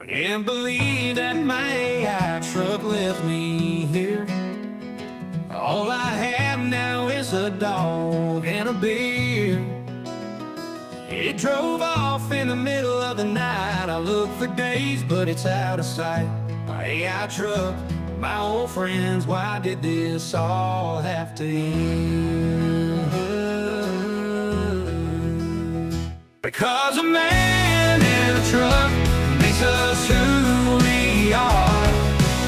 I can't believe that my AI truck left me here. All I have now is a dog and a beer. It drove off in the middle of the night. I looked for days, but it's out of sight. My AI truck, my old friends, why did this all have to end? Because a man in a truck makes us who we are.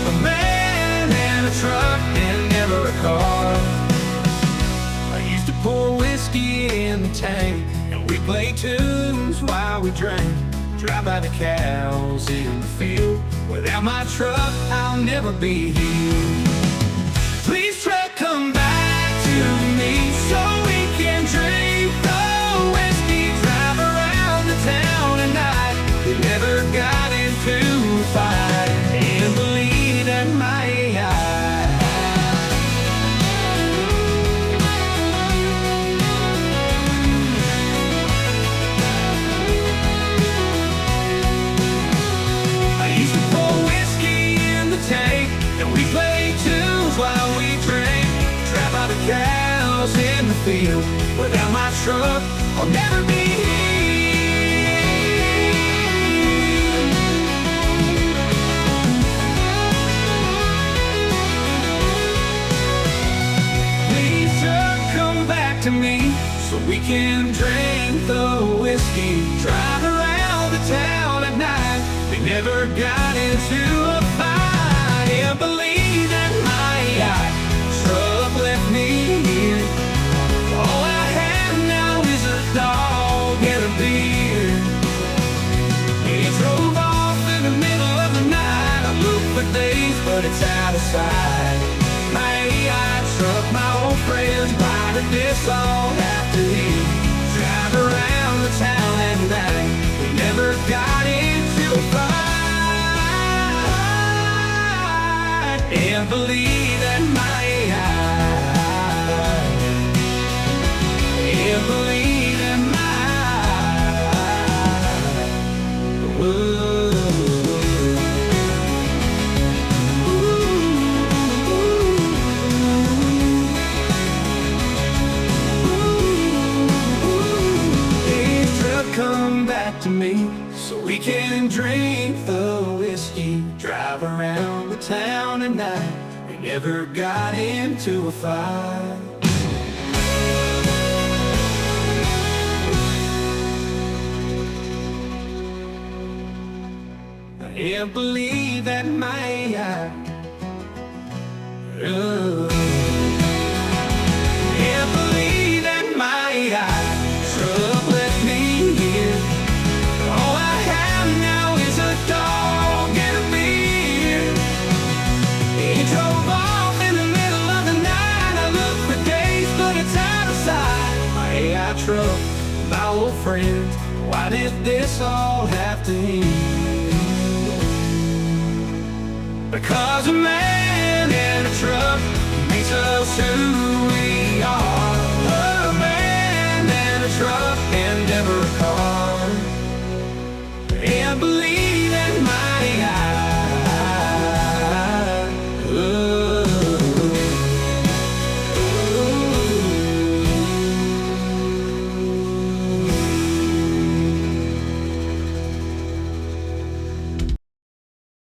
A man in a truck and never a car. I used to pour whiskey in the tank, and we play tunes while we drank. Drive by the cows in the field. Without my truck, I'll never be healed. Please, truck, come back to me so we can drink the whiskey. Drive around the town at night. We never got into a fight. And believe that my cows in the field. Without my truck, I'll never be here. Please, truck, come back to me so we can drink the whiskey. Drive around the town at night. We never got into a fight. And believe that my truck left me here. All I have now is a dog and a beer. He drove off in the middle of the night. I looked for days, but it's out of sight. My AI truck, my old friends, why did this all have to end? Drive around the town at night. We never got into a fight. And believe that my believe in Please, truck, come back to me so we can drink the whiskey. Drive around the town at night. We never got into a fight. I can't believe that my can't believe that my truck left me here. All I have now is a dog and a beer. He drove off in the middle of the night. I looked for days, but it's out of sight. My AI truck, my old friends, why did this all have to end? Because a man in a truck makes us who